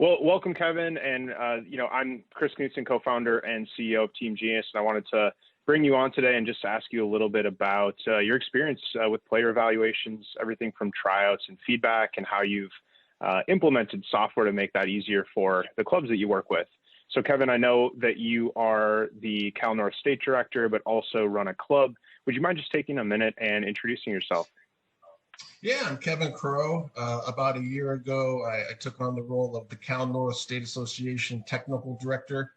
Well, welcome, Kevin. And, I'm Chris Knutson, co-founder and CEO of TeamGenius. And I wanted to bring you on today and just ask you a little bit about your experience with player evaluations, everything from tryouts and feedback, and how you've implemented software to make that easier for the clubs that you work with. So, Kevin, I know that you are the Cal North State Director, but also run a club. Would you mind just taking a minute and introducing yourself? Yeah, I'm Kevin Crow. About a year ago, I took on the role of the Cal North State Association Technical Director.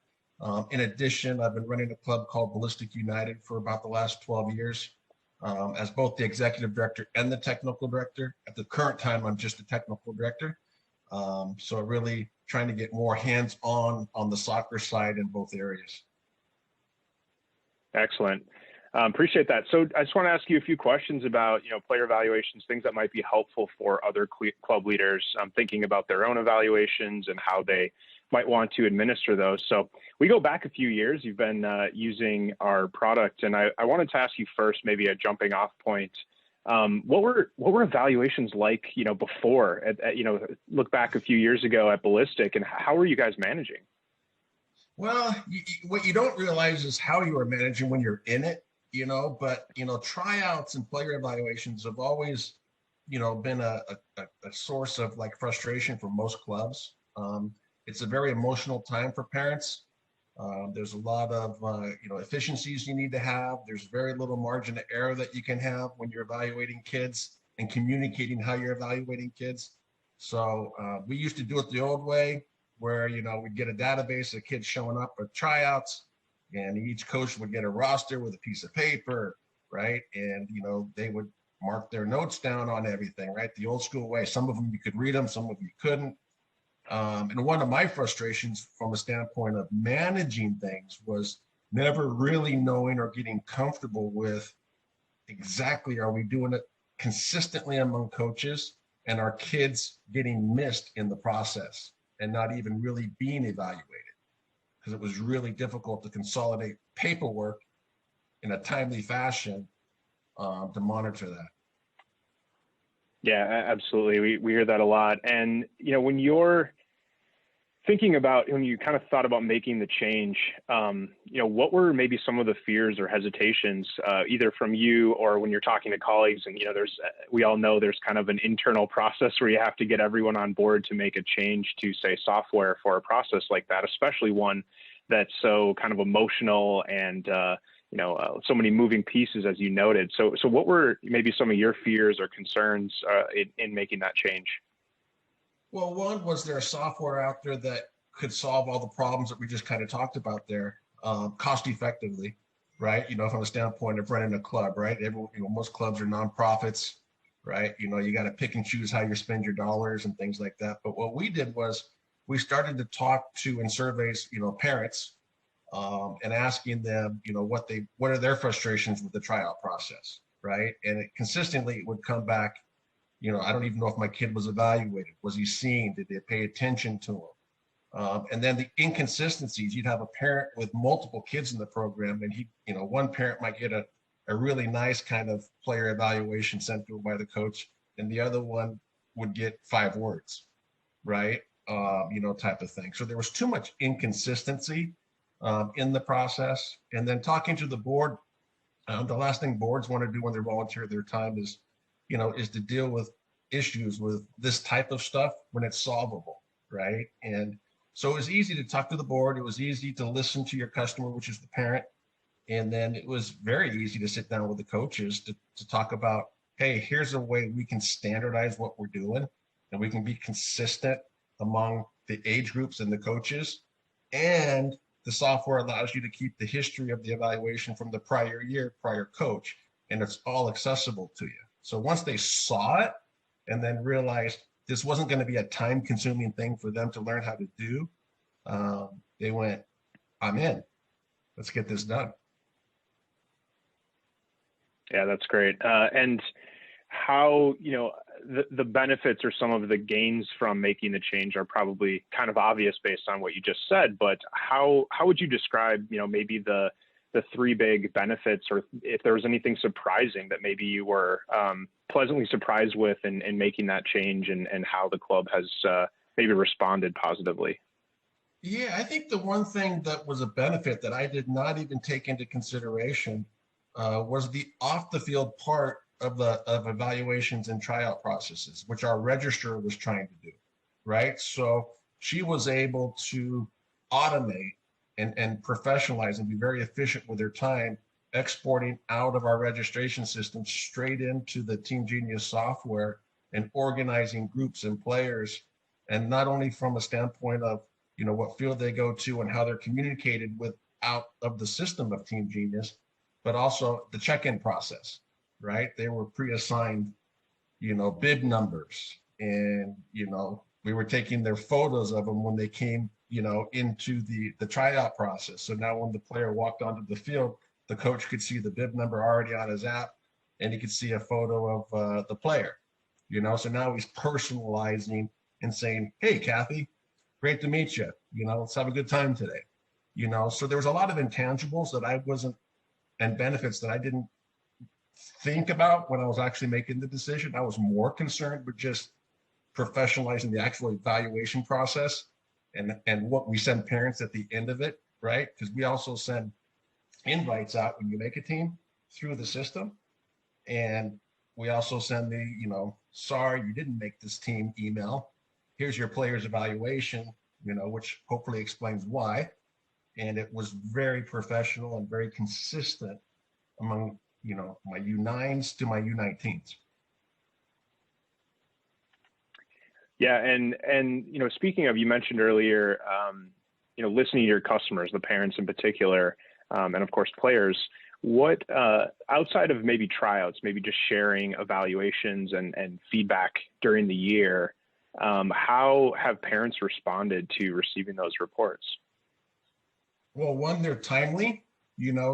In addition, I've been running a club called Ballistic United for about the last 12 years as both the Executive Director and the Technical Director. At the current time, I'm just the Technical Director. So really trying to get more hands-on on the soccer side in both areas. Excellent. Appreciate that. So I just want to ask you a few questions about, player evaluations, things that might be helpful for other club leaders thinking about their own evaluations and how they might want to administer those. So we go back a few years. You've been using our product, and I wanted to ask you first, maybe a jumping off point. What were evaluations like, before? Look back a few years ago at Ballistic, and how were you guys managing? Well, what you don't realize is how you are managing when you're in it. But tryouts and player evaluations have always, been a source of like frustration for most clubs. It's a very emotional time for parents. There's a lot of, efficiencies you need to have. There's very little margin of error that you can have when you're evaluating kids and communicating how you're evaluating kids. So we used to do it the old way where, we'd get a database of kids showing up at tryouts, and each coach would get a roster with a piece of paper, right? And, they would mark their notes down on everything, right? The old school way. Some of them you could read them, some of you couldn't. And one of my frustrations from a standpoint of managing things was never really knowing or getting comfortable with exactly, are we doing it consistently among coaches, and are kids getting missed in the process and not even really being evaluated? Because it was really difficult to consolidate paperwork in a timely fashion to monitor that. Yeah, absolutely. We hear that a lot. And, when you're thinking about, when you kind of thought about making the change, what were maybe some of the fears or hesitations, either from you or when you're talking to colleagues? And, we all know there's kind of an internal process where you have to get everyone on board to make a change to, say, software for a process like that, especially one that's so kind of emotional and, so many moving pieces, as you noted. So what were maybe some of your fears or concerns in making that change? Well, one, was there a software out there that could solve all the problems that we just kind of talked about there, cost effectively, right? From a standpoint of running a club, right? Most clubs are nonprofits, right? You got to pick and choose how you spend your dollars and things like that. But what we did was we started to talk to and surveys, parents, and asking them, what are their frustrations with the tryout process, right? And it consistently would come back, I don't even know if my kid was evaluated. Was he seen? Did they pay attention to him? And then the inconsistencies, you'd have a parent with multiple kids in the program, and one parent might get a really nice kind of player evaluation sent to him by the coach, and the other one would get 5 words, right? Type of thing. So there was too much inconsistency in the process. And then talking to the board, the last thing boards want to do when they volunteer their time is to deal with issues with this type of stuff when it's solvable, right? And so it was easy to talk to the board. It was easy to listen to your customer, which is the parent. And then it was very easy to sit down with the coaches to talk about, hey, here's a way we can standardize what we're doing, and we can be consistent among the age groups and the coaches. And the software allows you to keep the history of the evaluation from the prior year, prior coach, and it's all accessible to you. So once they saw it and then realized this wasn't going to be a time-consuming thing for them to learn how to do, they went, I'm in. Let's get this done. Yeah, that's great. And how, the benefits or some of the gains from making the change are probably kind of obvious based on what you just said, but how would you describe, maybe the 3 big benefits, or if there was anything surprising that maybe you were pleasantly surprised with in making that change, and how the club has maybe responded positively? Yeah, I think the one thing that was a benefit that I did not even take into consideration was the off the field part of evaluations and tryout processes, which our registrar was trying to do, right? So she was able to automate and professionalize and be very efficient with her time, exporting out of our registration system straight into the TeamGenius software and organizing groups and players, and not only from a standpoint of what field they go to and how they're communicated with out of the system of TeamGenius, but also the check-in process, right? They were pre-assigned, bib numbers, and we were taking their photos of them when they came, into the tryout process. So now when the player walked onto the field, the coach could see the bib number already on his app, and he could see a photo of the player, So now he's personalizing and saying, "Hey, Kathy, great to meet you. Let's have a good time today." So there was a lot of intangibles that I wasn't, and benefits that I didn't think about when I was actually making the decision. I was more concerned with just professionalizing the actual evaluation process and what we send parents at the end of it, right? Because we also send invites out when you make a team through the system. And we also send the, sorry, you didn't make this team email. Here's your player's evaluation, which hopefully explains why. And it was very professional and very consistent among, my U9s to my U19s. Yeah, and speaking of, you mentioned earlier, listening to your customers, the parents in particular, and of course players. What outside of maybe tryouts, maybe just sharing evaluations and feedback during the year, how have parents responded to receiving those reports? Well, one, they're timely,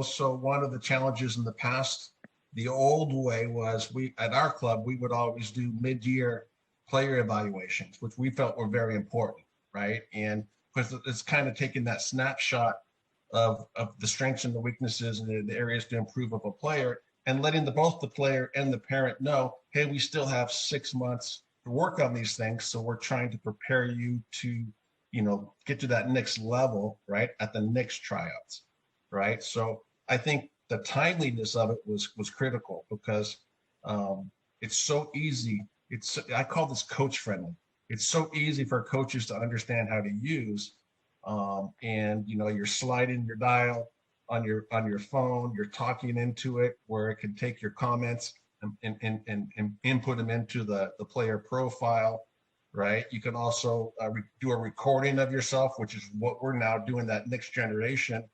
so one of the challenges in the past, the old way was at our club, we would always do mid-year player evaluations, which we felt were very important, right? And because it's kind of taking that snapshot of the strengths and the weaknesses and the areas to improve of a player, and letting both the player and the parent know, hey, we still have 6 months to work on these things. So we're trying to prepare you to, get to that next level, right? At the next tryouts, right? So I think the timeliness of it was critical because it's so easy. I call this coach friendly. It's so easy for coaches to understand how to use. And you're sliding your dial on your phone, you're talking into it where it can take your comments and input them into the player profile, right? You can also do a recording of yourself, which is what we're now doing. That next generation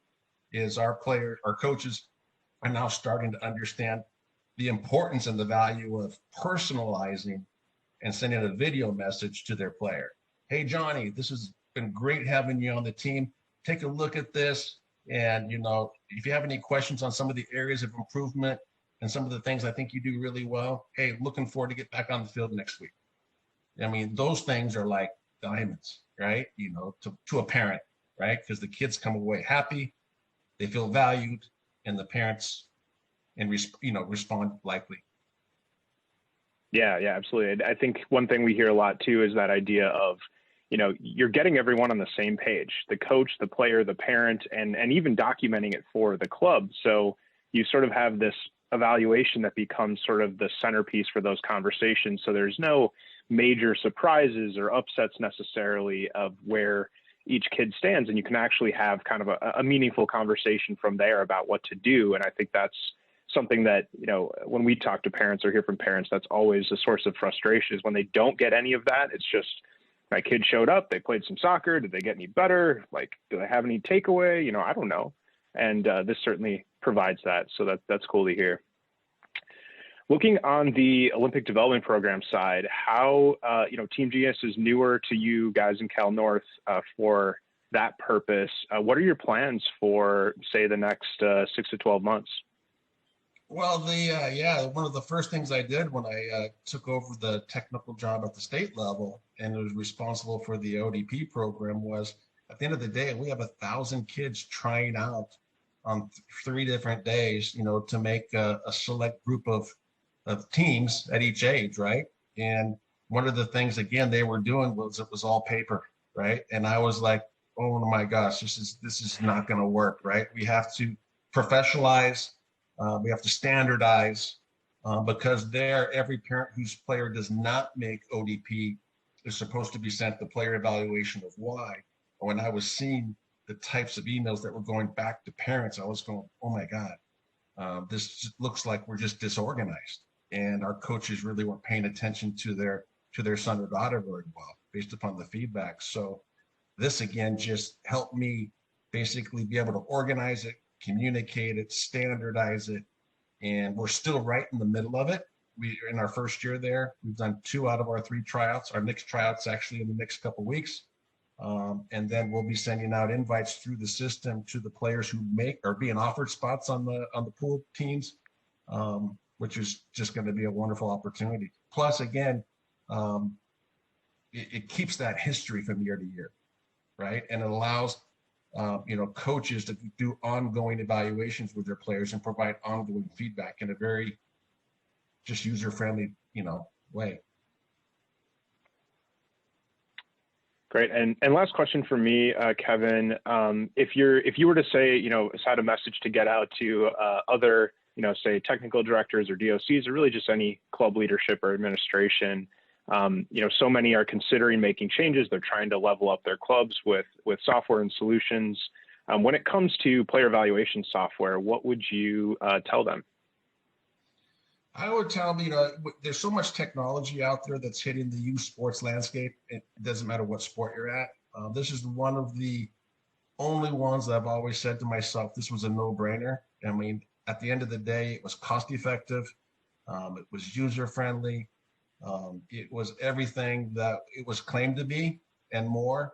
is our coaches are now starting to understand the importance and the value of personalizing and sending a video message to their player. Hey, Johnny, this has been great having you on the team. Take a look at this. And, if you have any questions on some of the areas of improvement and some of the things I think you do really well, hey, looking forward to get back on the field next week. I mean, those things are like diamonds, right? To a parent, right? Because the kids come away happy, they feel valued, and the parents respond likely. Yeah, absolutely. I think one thing we hear a lot too is that idea of, you're getting everyone on the same page, the coach, the player, the parent, and even documenting it for the club. So you sort of have this evaluation that becomes sort of the centerpiece for those conversations. So there's no major surprises or upsets necessarily of where each kid stands. And you can actually have kind of a meaningful conversation from there about what to do. And I think that's something that, when we talk to parents or hear from parents, that's always a source of frustration is when they don't get any of that. It's just, my kid showed up, they played some soccer. Did they get any better? Like, do they have any takeaway? I don't know. And this certainly provides that. So that's cool to hear. Looking on the Olympic Development Program side, how, TeamGenius is newer to you guys in Cal North for that purpose. What are your plans for, say, the next 6 to 12 months? Well, one of the first things I did when I took over the technical job at the state level and was responsible for the ODP program was, at the end of the day, we have 1,000 kids trying out on 3 different days, to make a select group of teams at each age, right? And one of the things, again, they were doing was it was all paper, right? And I was like, oh my gosh, this is not going to work, right? We have to professionalize, we have to standardize, because there, every parent whose player does not make ODP is supposed to be sent the player evaluation of why. When I was seeing the types of emails that were going back to parents, I was going, oh my God, this looks like we're just disorganized. And our coaches really weren't paying attention to their son or daughter very well based upon the feedback. So this again just helped me basically be able to organize it, communicate it, standardize it. And we're still right in the middle of it. We are in our first year there. We've done 2 out of our 3 tryouts. Our next tryouts actually in the next couple of weeks. And then we'll be sending out invites through the system to the players who are being offered spots on the pool teams, which is just going to be a wonderful opportunity. Plus, again, it keeps that history from year to year, right? And it allows coaches to do ongoing evaluations with their players and provide ongoing feedback in a very just user-friendly, way. Great. And last question for me, Kevin, if you were to say, had a message to get out to other, say technical directors or DOCs or really just any club leadership or administration, so many are considering making changes. They're trying to level up their clubs with software and solutions. When it comes to player evaluation software, what would you tell them? I would tell them, there's so much technology out there that's hitting the youth sports landscape. It doesn't matter what sport you're at. This is one of the only ones that I've always said to myself, this was a no-brainer. I mean, at the end of the day, it was cost effective. It was user-friendly. It was everything that it was claimed to be and more.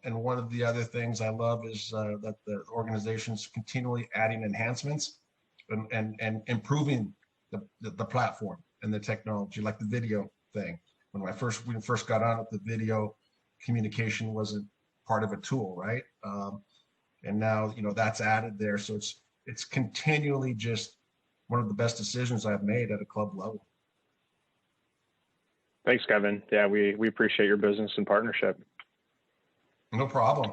And one of the other things I love is that the organization's continually adding enhancements and improving the platform and the technology, like the video thing. When we first got on it, the video communication wasn't part of a tool, right? And now, that's added there. So it's continually just one of the best decisions I've made at a club level. Thanks, Kevin. Yeah, we appreciate your business and partnership. No problem.